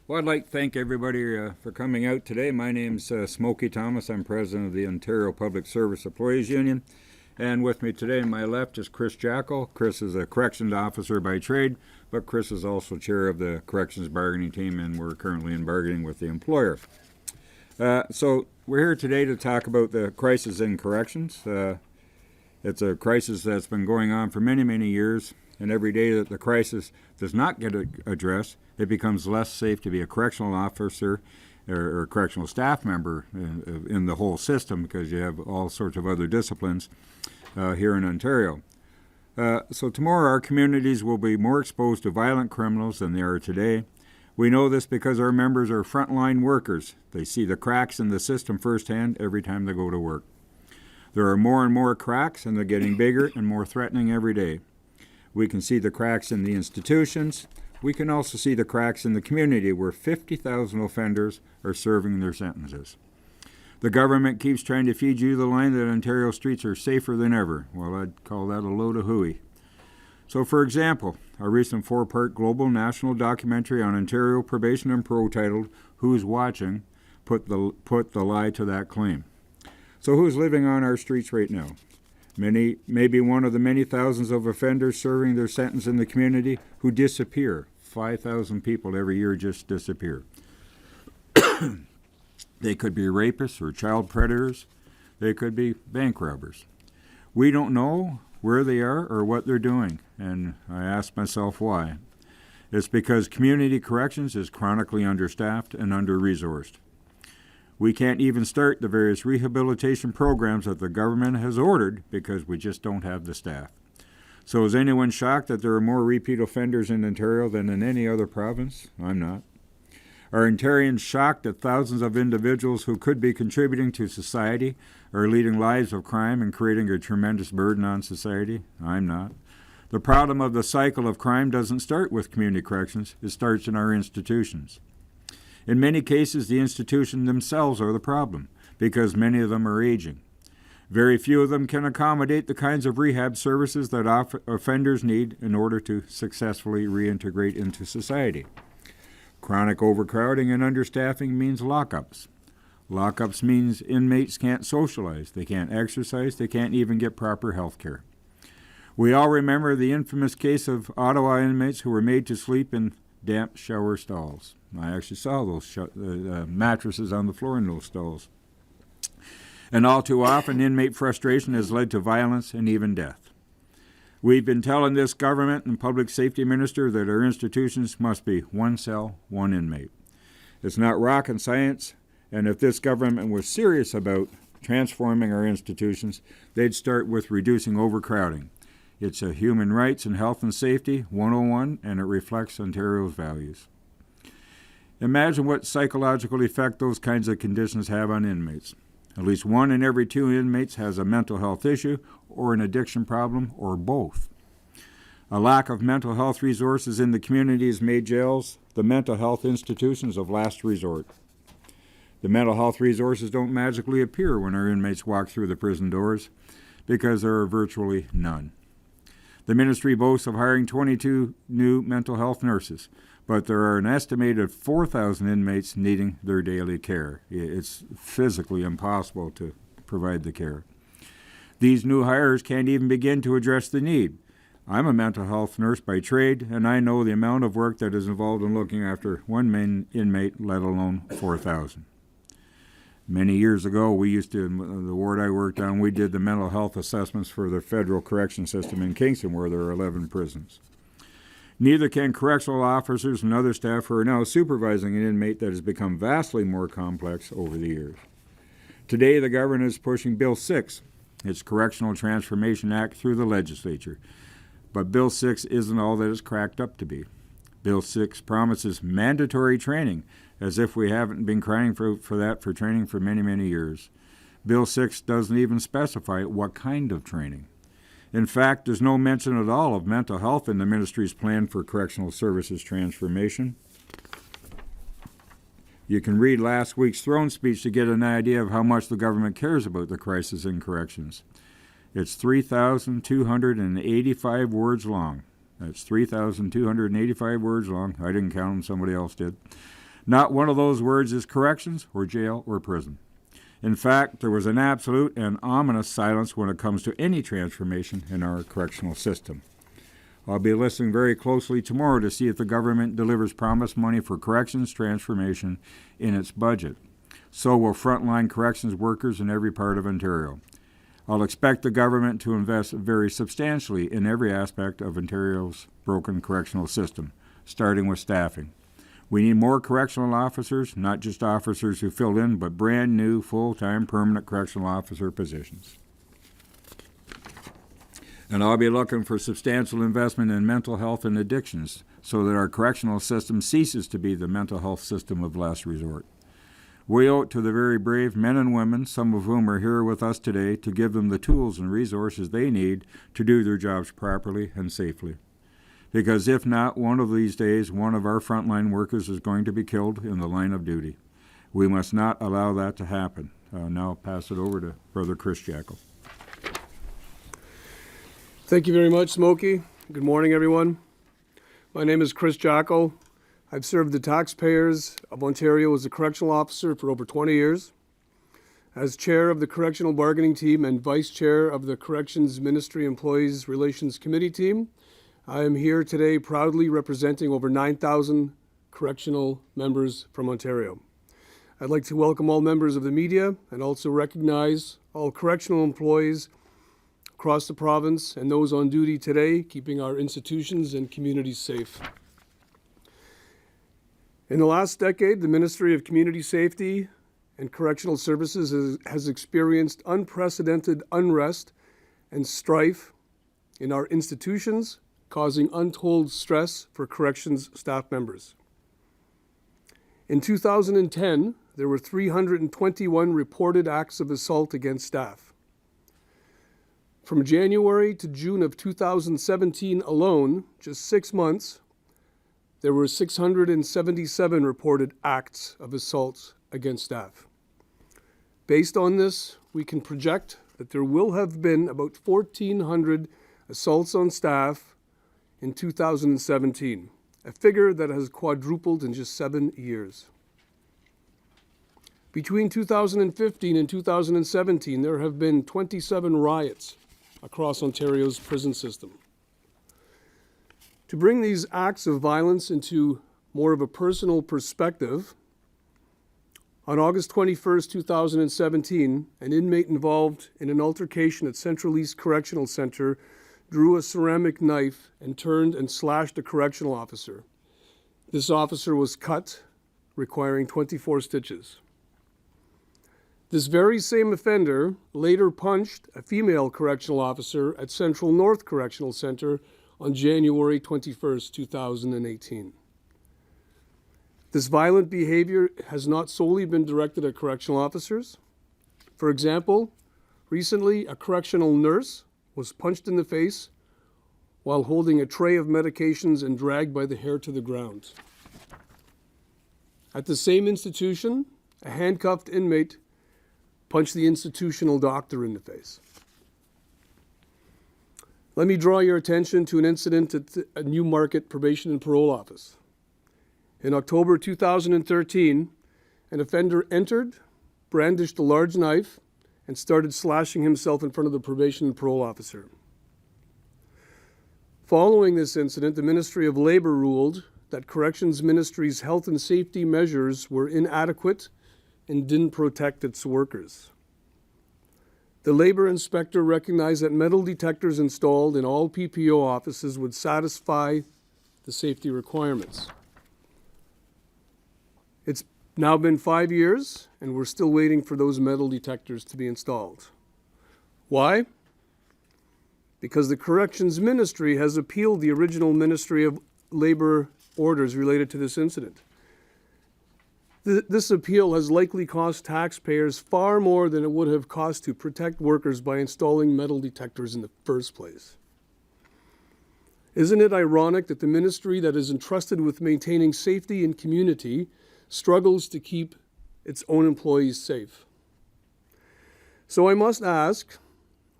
Well, I'd like to thank everybody for coming out today. My name's Smokey Thomas. I'm president of the Ontario Public Service Employees Union. And with me today on my left is Chris Jackal. Chris is a corrections officer by trade, but Chris is also chair of the corrections bargaining team, and we're currently in bargaining with the employer. So we're here today to talk about the crisis in corrections. It's a crisis that's been going on for many, many years, and every day that the crisis does not get addressed, it becomes less safe to be a correctional officer or a correctional staff member in the whole system, because you have all sorts of other disciplines here in Ontario. So tomorrow our communities will be more exposed to violent criminals than they are today. We know this because our members are frontline workers. They see the cracks in the system firsthand every time they go to work. There are more and more cracks, and they're getting bigger and more threatening every day. We can see the cracks in the institutions. We can also see the cracks in the community, where 50,000 offenders are serving their sentences. The government keeps trying to feed you the line that Ontario streets are safer than ever. Well, I'd call that a load of hooey. So, for example, a recent 4-part global national documentary on Ontario probation and parole titled "Who's Watching?" put the lie to that claim. So who's living on our streets right now? Maybe one of the many thousands of offenders serving their sentence in the community who disappear. 5,000 people every year just disappear. They could be rapists or child predators. They could be bank robbers. We don't know where they are or what they're doing, and I ask myself why. It's because community corrections is chronically understaffed and under-resourced. We can't even start the various rehabilitation programs that the government has ordered because we just don't have the staff. So is anyone shocked that there are more repeat offenders in Ontario than in any other province? I'm not. Are Ontarians shocked that thousands of individuals who could be contributing to society are leading lives of crime and creating a tremendous burden on society? I'm not. The problem of the cycle of crime doesn't start with community corrections. It starts in our institutions. In many cases, the institutions themselves are the problem, because many of them are aging. Very few of them can accommodate the kinds of rehab services that offenders need in order to successfully reintegrate into society. Chronic overcrowding and understaffing means lockups. Lockups means inmates can't socialize, they can't exercise, they can't even get proper health care. We all remember the infamous case of Ottawa inmates who were made to sleep in damp shower stalls. I actually saw those mattresses on the floor in those stalls. And all too often, inmate frustration has led to violence and even death. We've been telling this government and public safety minister that our institutions must be one cell, one inmate. It's not rocket science, and if this government was serious about transforming our institutions, they'd start with reducing overcrowding. It's a human rights and health and safety 101, and it reflects Ontario's values. Imagine what psychological effect those kinds of conditions have on inmates. At least 1 in every 2 inmates has a mental health issue or an addiction problem, or both. A lack of mental health resources in the community has made jails the mental health institutions of last resort. The mental health resources don't magically appear when our inmates walk through the prison doors, because there are virtually none. The ministry boasts of hiring 22 new mental health nurses, but there are an estimated 4,000 inmates needing their daily care. It's physically impossible to provide the care. These new hires can't even begin to address the need. I'm a mental health nurse by trade, and I know the amount of work that is involved in looking after one main inmate, let alone 4,000. Many years ago, the ward I worked on, we did the mental health assessments for the federal correction system in Kingston, where there are 11 prisons. Neither can correctional officers and other staff who are now supervising an inmate that has become vastly more complex over the years. Today, the government is pushing Bill 6, its Correctional Transformation Act, through the legislature. But Bill 6 isn't all that it's cracked up to be. Bill 6 promises mandatory training, as if we haven't been crying for training for many, many years. Bill 6 doesn't even specify what kind of training. In fact, there's no mention at all of mental health in the ministry's plan for correctional services transformation. You can read last week's throne speech to get an idea of how much the government cares about the crisis in corrections. It's 3,285 words long. That's 3,285 words long. I didn't count them, somebody else did. Not one of those words is corrections or jail or prison. In fact, there was an absolute and ominous silence when it comes to any transformation in our correctional system. I'll be listening very closely tomorrow to see if the government delivers promised money for corrections transformation in its budget. So will frontline corrections workers in every part of Ontario. I'll expect the government to invest very substantially in every aspect of Ontario's broken correctional system, starting with staffing. We need more correctional officers, not just officers who fill in, but brand new, full-time, permanent correctional officer positions. And I'll be looking for substantial investment in mental health and addictions so that our correctional system ceases to be the mental health system of last resort. We owe it to the very brave men and women, some of whom are here with us today, to give them the tools and resources they need to do their jobs properly and safely. Because if not, one of these days, one of our frontline workers is going to be killed in the line of duty. We must not allow that to happen. Now I'll pass it over to Brother Chris Jackal. Thank you very much, Smokey. Good morning, everyone. My name is Chris Jackal. I've served the taxpayers of Ontario as a correctional officer for over 20 years. As chair of the Correctional Bargaining Team and vice chair of the Corrections Ministry Employees Relations Committee team, I am here today proudly representing over 9,000 correctional members from Ontario. I'd like to welcome all members of the media and also recognize all correctional employees across the province and those on duty today, keeping our institutions and communities safe. In the last decade, the Ministry of Community Safety and Correctional Services has experienced unprecedented unrest and strife in our institutions, causing untold stress for corrections staff members. In 2010, there were 321 reported acts of assault against staff. From January to June of 2017 alone, just 6 months, there were 677 reported acts of assault against staff. Based on this, we can project that there will have been about 1,400 assaults on staff in 2017, a figure that has quadrupled in just 7 years. Between 2015 and 2017, there have been 27 riots across Ontario's prison system. To bring these acts of violence into more of a personal perspective, on August 21st, 2017, an inmate involved in an altercation at Central East Correctional Centre drew a ceramic knife and turned and slashed a correctional officer. This officer was cut, requiring 24 stitches. This very same offender later punched a female correctional officer at Central North Correctional Centre on January 21st, 2018. This violent behavior has not solely been directed at correctional officers. For example, recently a correctional nurse was punched in the face while holding a tray of medications and dragged by the hair to the ground. At the same institution, a handcuffed inmate punched the institutional doctor in the face. Let me draw your attention to an incident at a Newmarket Probation and Parole Office. In October 2013, an offender entered, brandished a large knife, and started slashing himself in front of the probation and parole officer. Following this incident, the Ministry of Labour ruled that Corrections Ministry's health and safety measures were inadequate and didn't protect its workers. The Labour inspector recognized that metal detectors installed in all PPO offices would satisfy the safety requirements. It's now been 5 years, and we're still waiting for those metal detectors to be installed. Why? Because the Corrections Ministry has appealed the original Ministry of Labour orders related to this incident. This appeal has likely cost taxpayers far more than it would have cost to protect workers by installing metal detectors in the first place. Isn't it ironic that the ministry that is entrusted with maintaining safety in community struggles to keep its own employees safe? So I must ask,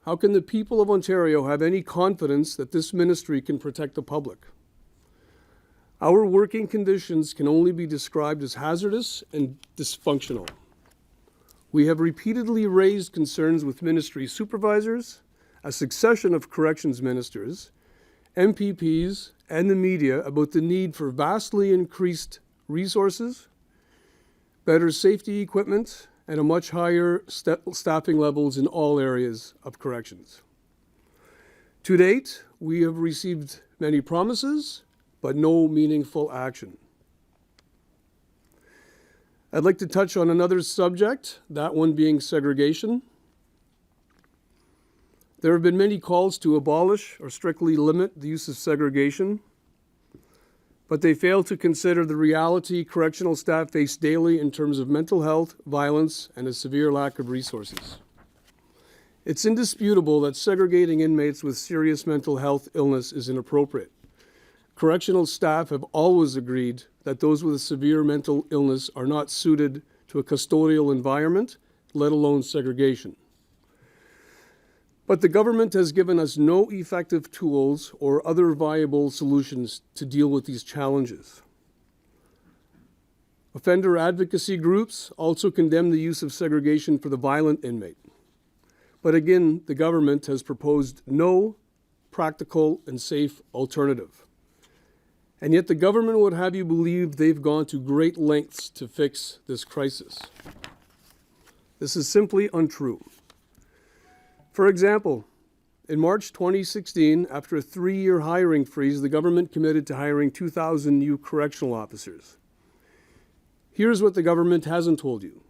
how can the people of Ontario have any confidence that this ministry can protect the public? Our working conditions can only be described as hazardous and dysfunctional. We have repeatedly raised concerns with ministry supervisors, a succession of corrections ministers, MPPs, and the media about the need for vastly increased resources, better safety equipment, and a much higher staffing levels in all areas of corrections. To date, we have received many promises, but no meaningful action. I'd like to touch on another subject, that one being segregation. There have been many calls to abolish or strictly limit the use of segregation, but they fail to consider the reality correctional staff face daily in terms of mental health, violence, and a severe lack of resources. It's indisputable that segregating inmates with serious mental health illness is inappropriate. Correctional staff have always agreed that those with a severe mental illness are not suited to a custodial environment, let alone segregation. But the government has given us no effective tools or other viable solutions to deal with these challenges. Offender advocacy groups also condemn the use of segregation for the violent inmate. But again, the government has proposed no practical and safe alternative. And yet the government would have you believe they've gone to great lengths to fix this crisis. This is simply untrue. For example, in March 2016, after a 3-year hiring freeze, the government committed to hiring 2,000 new correctional officers. Here's what the government hasn't told you.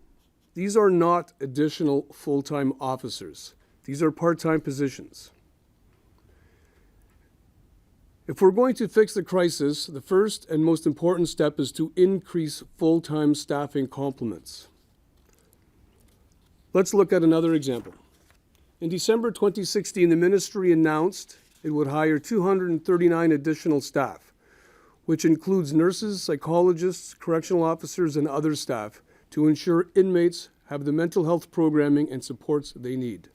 These are not additional full-time officers. These are part-time positions. If we're going to fix the crisis, the first and most important step is to increase full-time staffing complements. Let's look at another example. In December 2016, the ministry announced it would hire 239 additional staff, which includes nurses, psychologists, correctional officers, and other staff to ensure inmates have the mental health programming and supports they need.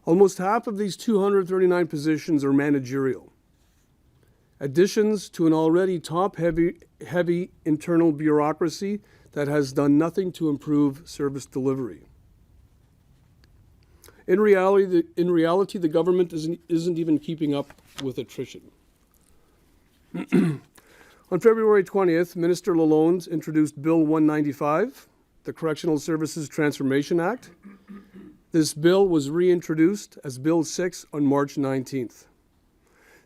Almost half of these 239 positions are managerial. Additions to an already top-heavy internal bureaucracy that has done nothing to improve service delivery. In reality, the government isn't even keeping up with attrition. On February 20th, Minister Lalonde introduced Bill 195, the Correctional Services Transformation Act. This bill was reintroduced as Bill 6 on March 19th.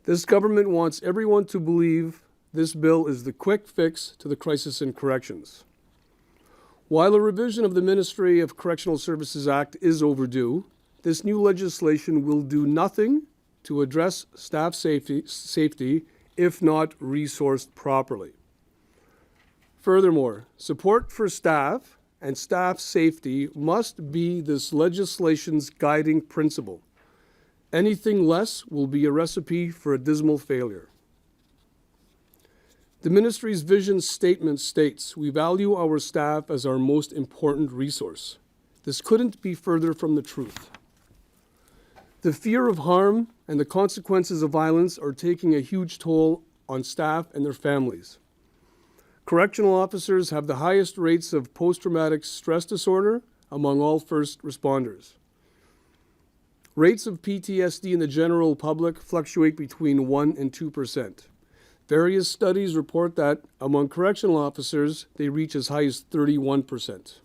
This government wants everyone to believe this bill is the quick fix to the crisis in corrections. While a revision of the Ministry of Correctional Services Act is overdue, this new legislation will do nothing to address staff safety if not resourced properly. Furthermore, support for staff and staff safety must be this legislation's guiding principle. Anything less will be a recipe for a dismal failure. The ministry's vision statement states, "We value our staff as our most important resource." This couldn't be further from the truth. The fear of harm and the consequences of violence are taking a huge toll on staff and their families. Correctional officers have the highest rates of post-traumatic stress disorder among all first responders. Rates of PTSD in the general public fluctuate between 1% and 2%. Various studies report that among correctional officers, they reach as high as 31%.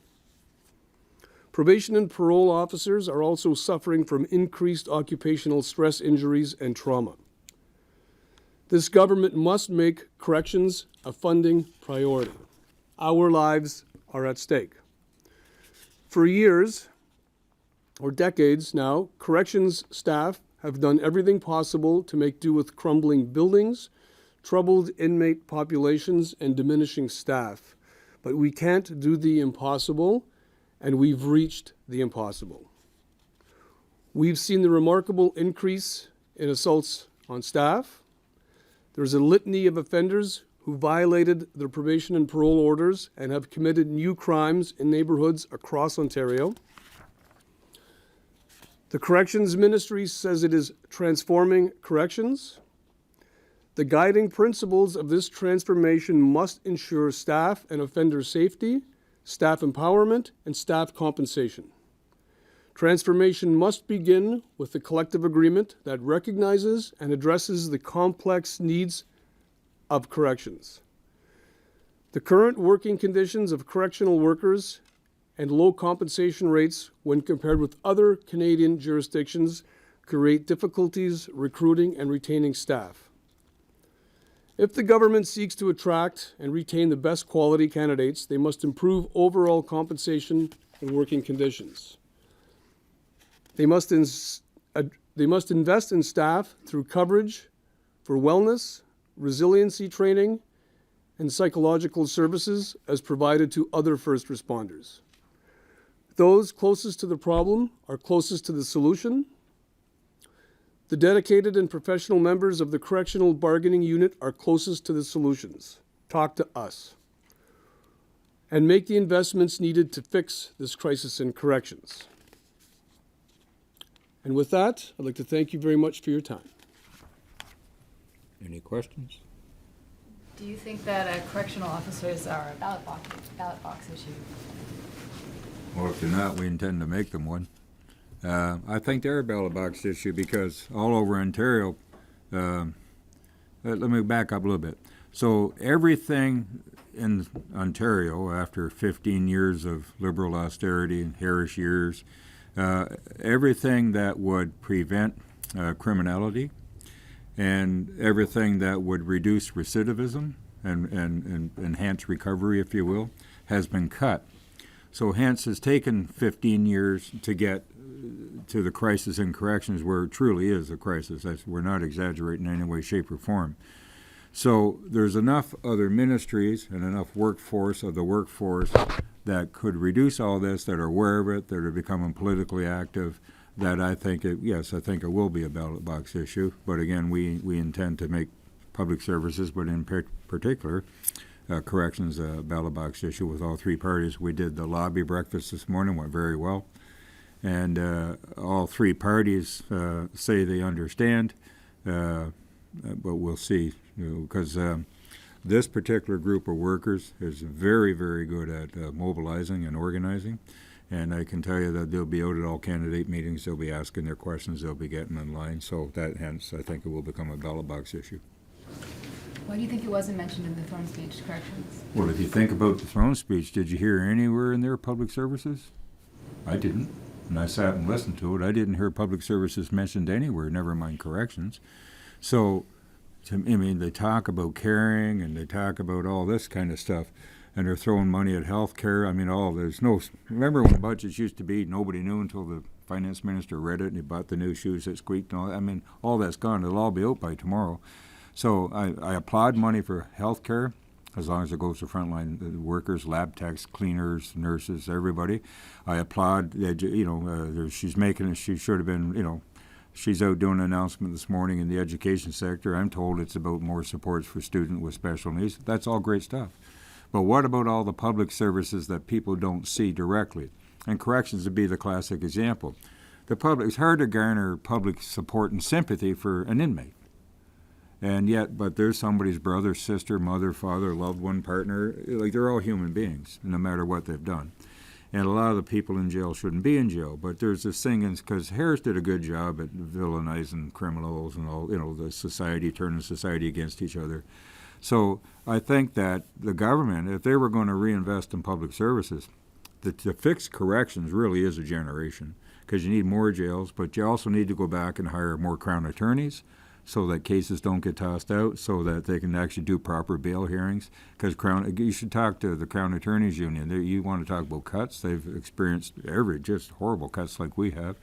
Probation and parole officers are also suffering from increased occupational stress injuries and trauma. This government must make corrections a funding priority. Our lives are at stake. For years, or decades now, corrections staff have done everything possible to make do with crumbling buildings, troubled inmate populations, and diminishing staff. But we can't do the impossible, and we've reached the impossible. We've seen the remarkable increase in assaults on staff. There's a litany of offenders who violated their probation and parole orders and have committed new crimes in neighborhoods across Ontario. The Corrections Ministry says it is transforming corrections. The guiding principles of this transformation must ensure staff and offender safety, staff empowerment, and staff compensation. Transformation must begin with the collective agreement that recognizes and addresses the complex needs of corrections. The current working conditions of correctional workers and low compensation rates when compared with other Canadian jurisdictions create difficulties recruiting and retaining staff. If the government seeks to attract and retain the best quality candidates, they must improve overall compensation and working conditions. They must invest in staff through coverage for wellness, resiliency training, and psychological services as provided to other first responders. Those closest to the problem are closest to the solution. The dedicated and professional members of the correctional bargaining unit are closest to the solutions. Talk to us. And make the investments needed to fix this crisis in corrections. And with that, I'd like to thank you very much for your time. Any questions? Do you think that correctional officers are a ballot box issue? Well, if they're not, we intend to make them one. I think they're a ballot box issue because all over Ontario, let me back up a little bit. So everything in Ontario, after 15 years of Liberal austerity and Harris years, everything that would prevent criminality and everything that would reduce recidivism and enhance recovery, if you will, has been cut. So hence it's taken 15 years to get to the crisis in corrections where it truly is a crisis. We're not exaggerating in any way, shape, or form. So there's enough other ministries and enough workforce of the workforce that could reduce all this, that are aware of it, that are becoming politically active, that I think it will be a ballot box issue. But again, we intend to make public services, but in particular, corrections a ballot box issue with all three parties. We did the lobby breakfast this morning, went very well. And all three parties say they understand, but we'll see, because this particular group of workers is very, very good at mobilizing and organizing. And I can tell you that they'll be out at all candidate meetings, they'll be asking their questions, they'll be getting in line. So that hence, I think it will become a ballot box issue. Why do you think it wasn't mentioned in the throne speech, corrections? Well, if you think about the throne speech, did you hear anywhere in there public services? I didn't. And I sat and listened to it. I didn't hear public services mentioned anywhere, never mind corrections. So, they talk about caring and they talk about all this kind of stuff, and they're throwing money at health care. Remember when budgets used to be, nobody knew until the finance minister read it and he bought the new shoes that squeaked and all that. All that's gone. It'll all be out by tomorrow. So I applaud money for health care, as long as it goes to frontline workers, lab techs, cleaners, nurses, everybody. I applaud that, she's making it, she should have been, she's out doing an announcement this morning in the education sector. I'm told it's about more supports for students with special needs. That's all great stuff. But what about all the public services that people don't see directly? And corrections would be the classic example. It's hard to garner public support and sympathy for an inmate. But there's somebody's brother, sister, mother, father, loved one, partner. They're all human beings, no matter what they've done. And a lot of the people in jail shouldn't be in jail. But there's this thing, because Harris did a good job at villainizing criminals and all, the society, turning society against each other. So I think that the government, if they were going to reinvest in public services, to fix corrections really is a generation, because you need more jails, but you also need to go back and hire more Crown attorneys, so that cases don't get tossed out, so that they can actually do proper bail hearings. Because you should talk to the Crown Attorneys Union. You want to talk about cuts. They've experienced just horrible cuts like we have.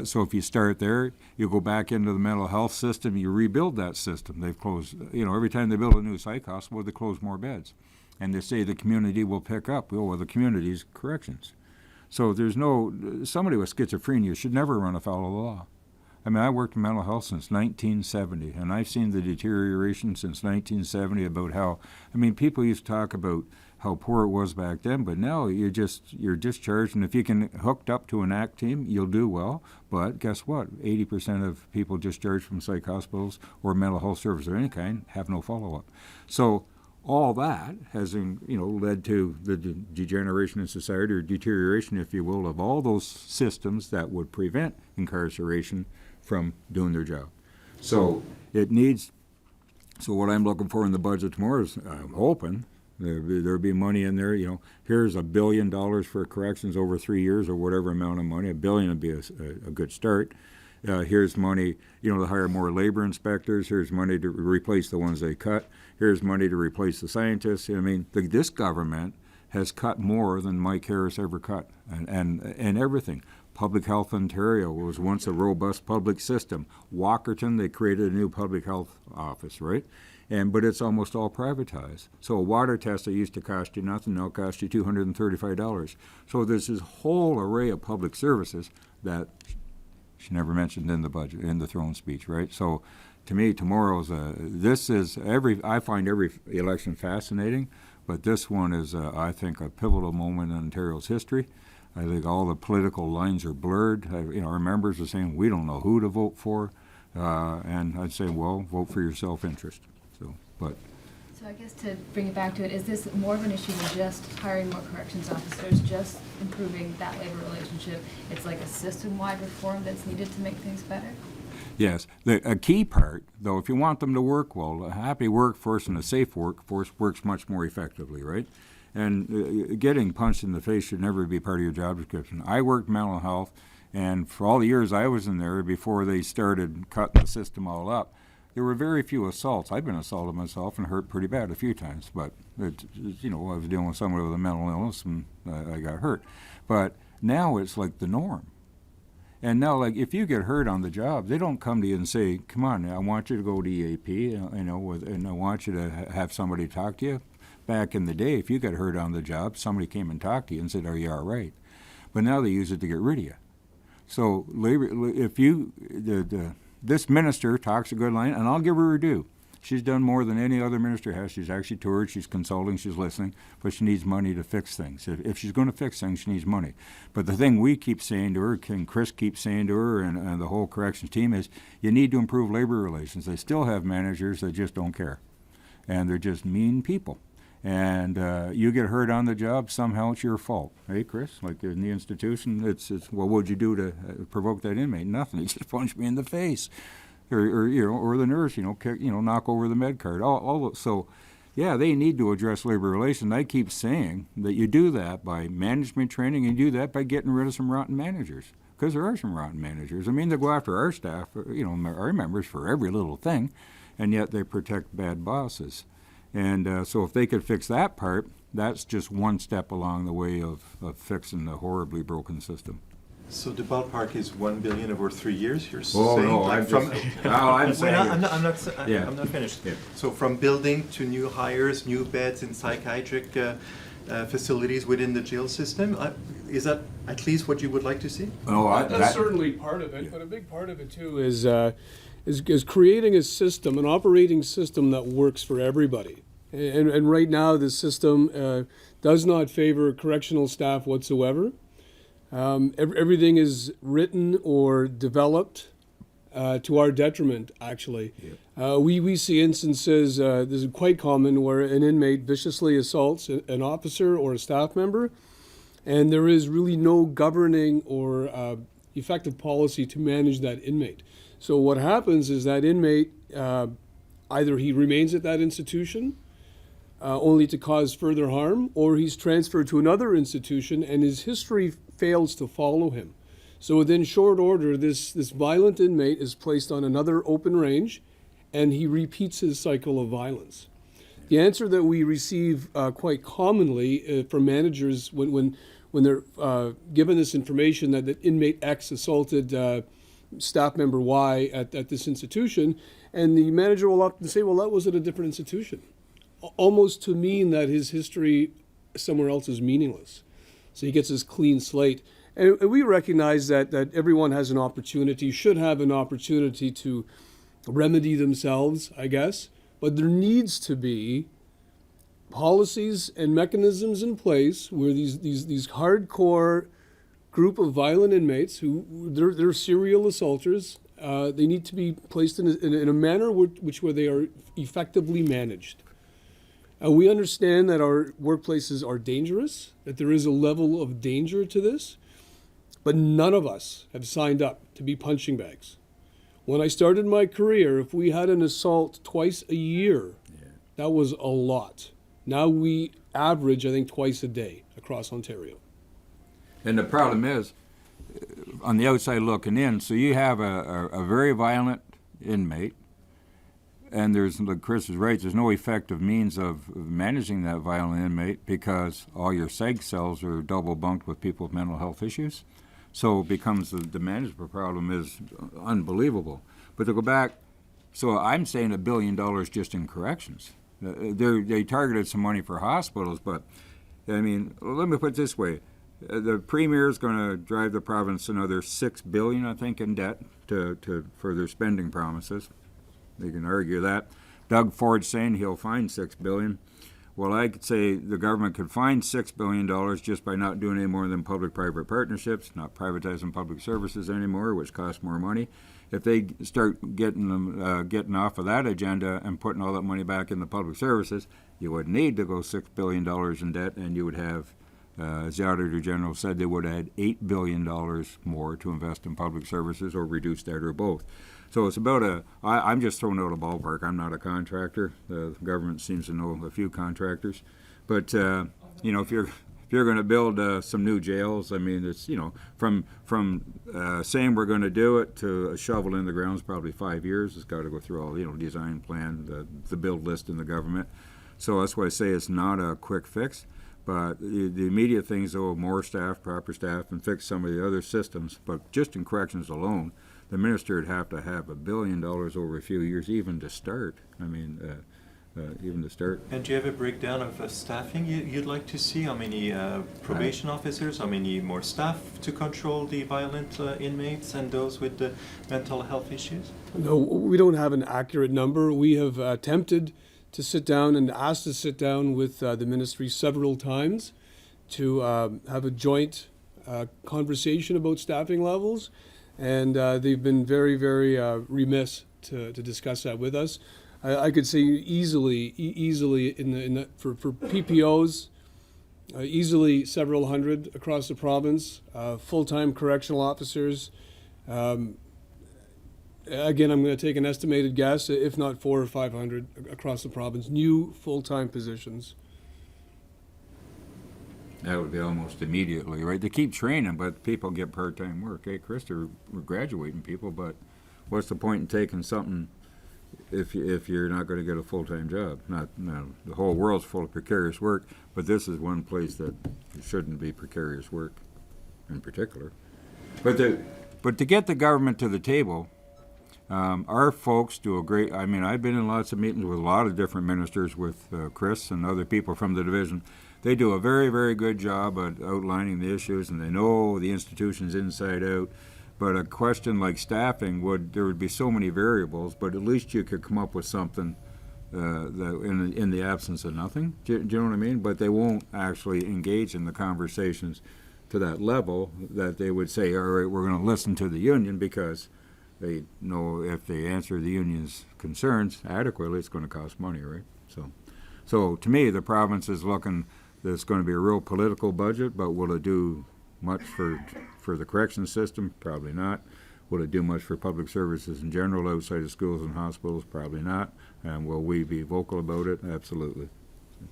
So if you start there, you go back into the mental health system, you rebuild that system. They've closed, every time they build a new psych hospital, they close more beds. And they say the community will pick up. Well, the community's corrections. So somebody with schizophrenia should never run afoul of the law. I worked in mental health since 1970, and I've seen the deterioration since 1970 about how, people used to talk about how poor it was back then, but now you're discharged, and if you can hooked up to an ACT team, you'll do well. But guess what? 80% of people discharged from psych hospitals or mental health service of any kind have no follow-up. So all that has, led to the degeneration in society, or deterioration, if you will, of all those systems that would prevent incarceration from doing their job. So it needs. So what I'm looking for in the budget tomorrow is, I'm hoping there'll be money in there. Here's $1 billion for corrections over 3 years, or whatever amount of money. $1 billion would be a good start. Here's money, to hire more labor inspectors. Here's money to replace the ones they cut. Here's money to replace the scientists. This government has cut more than Mike Harris ever cut, and everything. Public Health Ontario was once a robust public system. Walkerton, they created a new public health office, right? But it's almost all privatized. So a water test that used to cost you nothing now costs you $235. So there's this whole array of public services that she never mentioned in the budget, in the throne speech, right? So to me, tomorrow's, I find every election fascinating, but this one is, I think, a pivotal moment in Ontario's history. I think all the political lines are blurred. Our members are saying we don't know who to vote for, and I'd say, well, vote for your self-interest. So I guess to bring it back to it, is this more of an issue than just hiring more corrections officers, just improving that labor relationship? It's like a system-wide reform that's needed to make things better? Yes. A key part, though, if you want them to work well, a happy workforce and a safe workforce works much more effectively, right? And getting punched in the face should never be part of your job description. I worked mental health, and for all the years I was in there, before they started cutting the system all up, there were very few assaults. I've been assaulted myself and hurt pretty bad a few times, but I was dealing with someone with a mental illness and I got hurt. But now it's like the norm. And now, like, if you get hurt on the job, they don't come to you and say, "Come on, I want you to go to EAP, and I want you to have somebody talk to you." Back in the day, if you got hurt on the job, somebody came and talked to you and said, "Are you all right?" But now they use it to get rid of you. So this minister talks a good line, and I'll give her her due. She's done more than any other minister has. She's actually toured, she's consulting, she's listening, but she needs money to fix things. If she's going to fix things, she needs money. But the thing we keep saying to her, and Chris keeps saying to her, and the whole corrections team is, you need to improve labor relations. They still have managers that just don't care, and they're just mean people. And you get hurt on the job, somehow it's your fault. Hey, Chris, like in the institution, it's well, what'd you do to provoke that inmate? Nothing. He just punched me in the face, or the nurse, knock over the med card. So, yeah, they need to address labor relations. I keep saying that you do that by management training, and you do that by getting rid of some rotten managers, because there are some rotten managers. I mean, they go after our staff, our members for every little thing, and yet they protect bad bosses. And so if they could fix that part, that's just one step along the way of fixing the horribly broken system. So the ballpark is $1 billion over 3 years. You're Oh, saying, no, like, I'm from just, I'm saying. I'm not Yeah. I'm not finished. Yeah. So from building to new hires, new beds in psychiatric facilities within the jail system, is that at least what you would like to see? Oh, That's certainly part of it, but a big part of it too is creating a system, an operating system that works for everybody. And right now, the system does not favor correctional staff whatsoever. Everything is written or developed to our detriment, actually. Yeah. We see instances, this is quite common, where an inmate viciously assaults an officer or a staff member, and there is really no governing or effective policy to manage that inmate. So what happens is that inmate, either he remains at that institution only to cause further harm, or he's transferred to another institution and his history fails to follow him. So within short order, this violent inmate is placed on another open range, and he repeats his cycle of violence. The answer that we receive quite commonly from managers when they're given this information that inmate X assaulted staff member Y at this institution, and the manager will often say, well, that was at a different institution, almost to mean that his history somewhere else is meaningless. So he gets his clean slate. And we recognize that everyone has an opportunity, should have an opportunity to remedy themselves, I guess, but there needs to be policies and mechanisms in place where these hardcore group of violent inmates who they're serial assaulters. They need to be placed in a manner where they are effectively managed. We understand that our workplaces are dangerous, that there is a level of danger to this, but none of us have signed up to be punching bags. When I started my career, if we had an assault twice a year, that was a lot. Now we average, I think, twice a day across Ontario. And the problem is, on the outside looking in, so you have a very violent inmate, and there's, like Chris is right, there's no effective means of managing that violent inmate because all your seg cells are double bunked with people with mental health issues. So it becomes the management problem is unbelievable. But to go back, so I'm saying $1 billion just in corrections. They targeted some money for hospitals, but I mean, let me put it this way. The Premier is going to drive the province another $6 billion, I think, in debt for their spending promises. They can argue that. Doug Ford's saying he'll find $6 billion. Well, I could say the government could find $6 billion just by not doing any more than public-private partnerships, not privatizing public services anymore, which costs more money. If they start getting off of that agenda and putting all that money back in the public services, you would need to go $6 billion in debt, and you would have, as the Auditor General said, they would add $8 billion more to invest in public services or reduce that or both. So it's about I'm just throwing out a ballpark. I'm not a contractor. The government seems to know a few contractors. But, if you're going to build some new jails, I mean, it's, from saying we're going to do it to a shovel in the ground is probably 5 years. It's got to go through all, design plan, the build list in the government. So that's why I say it's not a quick fix. But the immediate things, though, more staff, proper staff, and fix some of the other systems. But just in corrections alone, the minister would have to have $1 billion over a few years even to start. I mean, even to start. And do you have a breakdown of staffing you'd like to see? How many probation officers? How many more staff to control the violent inmates and those with the mental health issues? No, we don't have an accurate number. We have attempted to sit down and asked to sit down with the ministry several times to have a joint conversation about staffing levels. And they've been very, very remiss to discuss that with us. I could say easily for PPOs, easily several hundred across the province, full-time correctional officers. Again, I'm going to take an estimated guess, if not 400 or 500 across the province, new full-time positions. That would be almost immediately, right? They keep training, but people get part-time work. Hey, Chris, we're graduating people, but what's the point in taking something if you're not going to get a full-time job? The whole world's full of precarious work, but this is one place that shouldn't be precarious work in particular. But to get the government to the table, our folks do a great, I've been in lots of meetings with a lot of different ministers with Chris and other people from the division. They do a very, very good job at outlining the issues, and they know the institutions inside out. But a question like staffing there would be so many variables, but at least you could come up with something that in the absence of nothing. Do you know what I mean? But they won't actually engage in the conversations to that level that they would say, all right, we're going to listen to the union because they know if they answer the union's concerns adequately, it's going to cost money, right? So to me, the province is looking. There's going to be a real political budget, but will it do much for the corrections system? Probably not. Will it do much for public services in general outside of schools and hospitals? Probably not. And will we be vocal about it? Absolutely.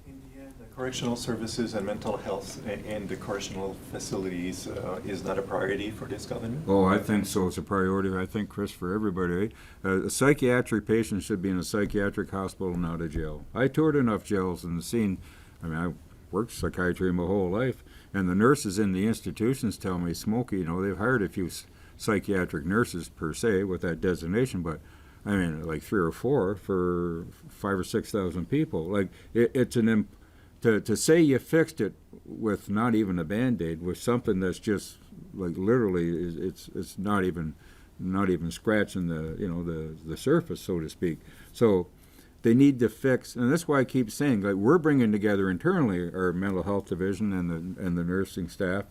In the end, the correctional services and mental health in the correctional facilities is not a priority for this government? Oh, I think so. It's a priority, I think, Chris, for everybody. A psychiatric patient should be in a psychiatric hospital, not a jail. I toured enough jails and seen, I worked psychiatry my whole life, and the nurses in the institutions tell me, Smokey, they've hired a few psychiatric nurses per se with that designation, but like 3 or 4 for 5,000 or 6,000 people. Like it's to say you fixed it with not even a Band-Aid, with something that's just like literally it's not even scratching the surface, so to speak. So they need to fix, and that's why I keep saying, like, we're bringing together internally our mental health division and the nursing staff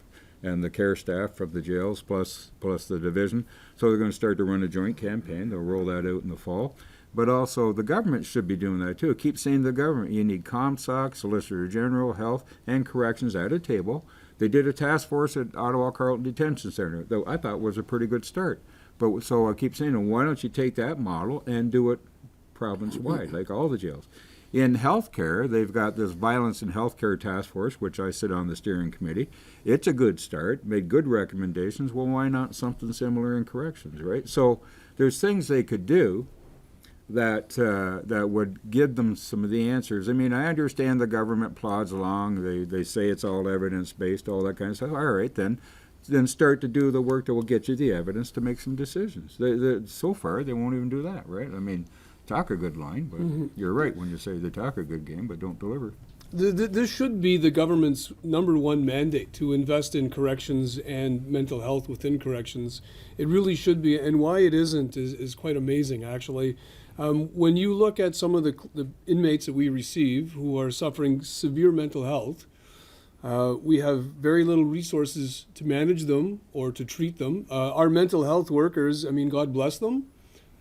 and the care staff from the jails plus the division. So they're going to start to run a joint campaign. They'll roll that out in the fall. But also the government should be doing that too. Keep saying the government. You need ComSoc, Solicitor General, Health, and Corrections at a table. They did a task force at Ottawa Carleton Detention Center, though I thought was a pretty good start. But so I keep saying, why don't you take that model and do it province-wide, like all the jails? In healthcare, they've got this Violence in Healthcare Task Force, which I sit on the steering committee. It's a good start, made good recommendations. Well, why not something similar in corrections, right? So there's things they could do that that would give them some of the answers. I mean, I understand the government plods along. They say it's all evidence-based, all that kind of stuff. All right, then start to do the work that will get you the evidence to make some decisions. So far, they won't even do that, right? I mean, talk a good line, but you're right when you say they talk a good game, but don't deliver. This should be the government's number one mandate, to invest in corrections and mental health within corrections. It really should be, and why it isn't is quite amazing, actually. When you look at some of the inmates that we receive who are suffering severe mental health, we have very little resources to manage them or to treat them. Our mental health workers, I mean, God bless them.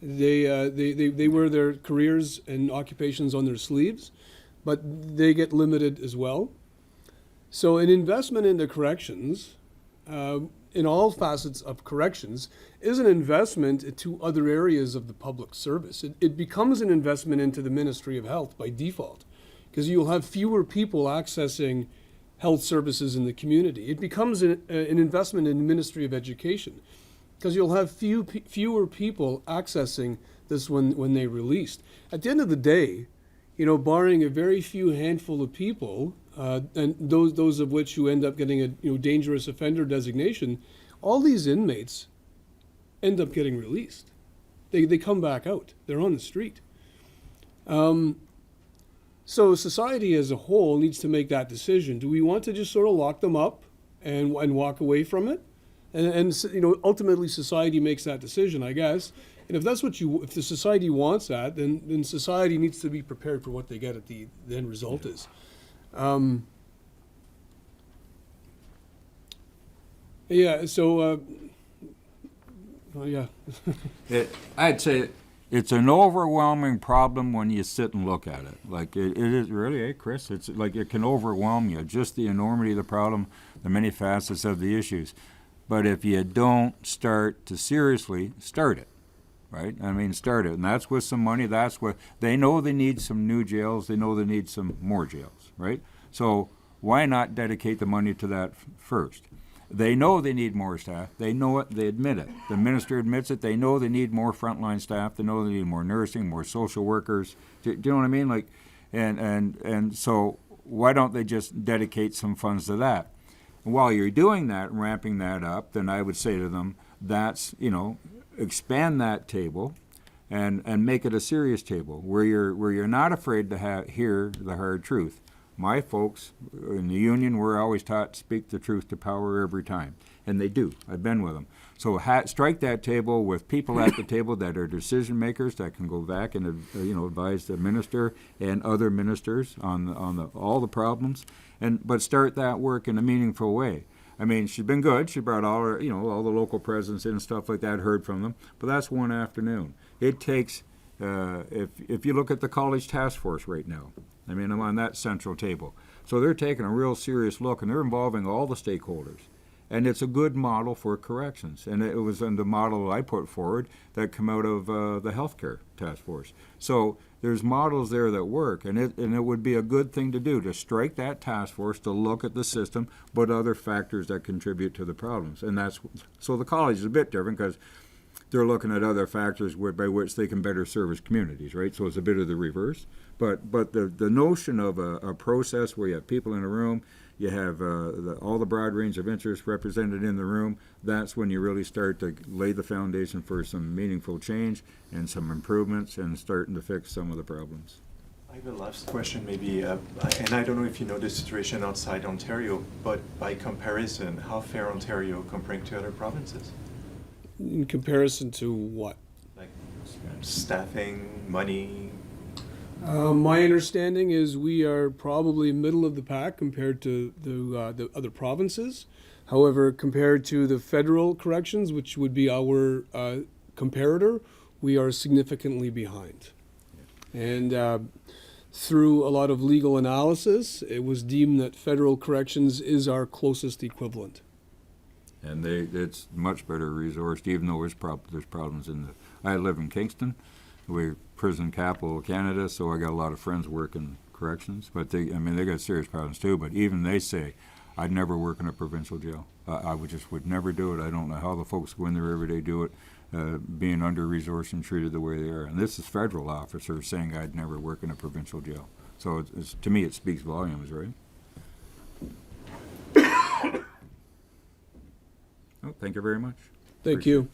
They wear their careers and occupations on their sleeves, but they get limited as well. So an investment into corrections, in all facets of corrections, is an investment to other areas of the public service. It becomes an investment into the Ministry of Health by default, because you'll have fewer people accessing health services in the community. It becomes an investment in the Ministry of Education, because you'll have fewer people accessing this when they're released. At the end of the day, barring a very few handful of people, and those of which who end up getting a dangerous offender designation, all these inmates end up getting released. They come back out. They're on the street. So society as a whole needs to make that decision. Do we want to just sort of lock them up and walk away from it? And ultimately society makes that decision, I guess. And if that's if the society wants that, then society needs to be prepared for what they get at the end result is. I'd say it's an overwhelming problem when you sit and look at it. Like it is really, Chris? It's like it can overwhelm you, just the enormity of the problem, the many facets of the issues. But if you don't start to seriously start it, right? I mean, start it. And that's with some money. That's what they know they need some new jails. They know they need some more jails, right? So why not dedicate the money to that first? They know they need more staff. They know it. They admit it. The minister admits it. They know they need more frontline staff. They know they need more nursing, more social workers. Do you know what I mean? Like, and so why don't they just dedicate some funds to that? While you're doing that, ramping that up, then I would say to them, expand that table and make it a serious table where you're not afraid to hear the hard truth. My folks in the union were always taught to speak the truth to power every time, and they do. I've been with them. So strike that table with people at the table that are decision makers that can go back and advise the minister and other ministers on all the problems, but start that work in a meaningful way. I mean, she's been good. She brought all her, all the local presidents in and stuff like that. Heard from them, but that's one afternoon. It takes. If you look at the college task force right now, I mean, I'm on that central table. So they're taking a real serious look, and they're involving all the stakeholders. And it's a good model for corrections. And it was in the model I put forward that come out of the healthcare task force. So there's models there that work, and it would be a good thing to do, to strike that task force, to look at the system, but other factors that contribute to the problems. And so the college is a bit different because they're looking at other factors by which they can better service communities, right? So it's a bit of the reverse. But the notion of a process where you have people in a room, you have all the broad range of interests represented in the room, that's when you really start to lay the foundation for some meaningful change and some improvements and starting to fix some of the problems. I have a last question maybe, and I don't know if you know the situation outside Ontario, but by comparison, how fair Ontario comparing to other provinces? In comparison to what? Like staffing, money, My understanding is we are probably middle of the pack compared to the other provinces. However, compared to the federal corrections, which would be our comparator, we are significantly behind. And through a lot of legal analysis, it was deemed that federal corrections is our closest equivalent. And it's much better resourced, even though there's problems in the. I live in Kingston, we're prison capital of Canada, so I got a lot of friends working corrections. But they got serious problems too. But even they say, I'd never work in a provincial jail. I would never do it. I don't know how the folks go in there every day do it, being under-resourced and treated the way they are. And this is federal officers saying I'd never work in a provincial jail. So to me, it speaks volumes, right? Oh, thank you very much. Thank Appreciate you. it.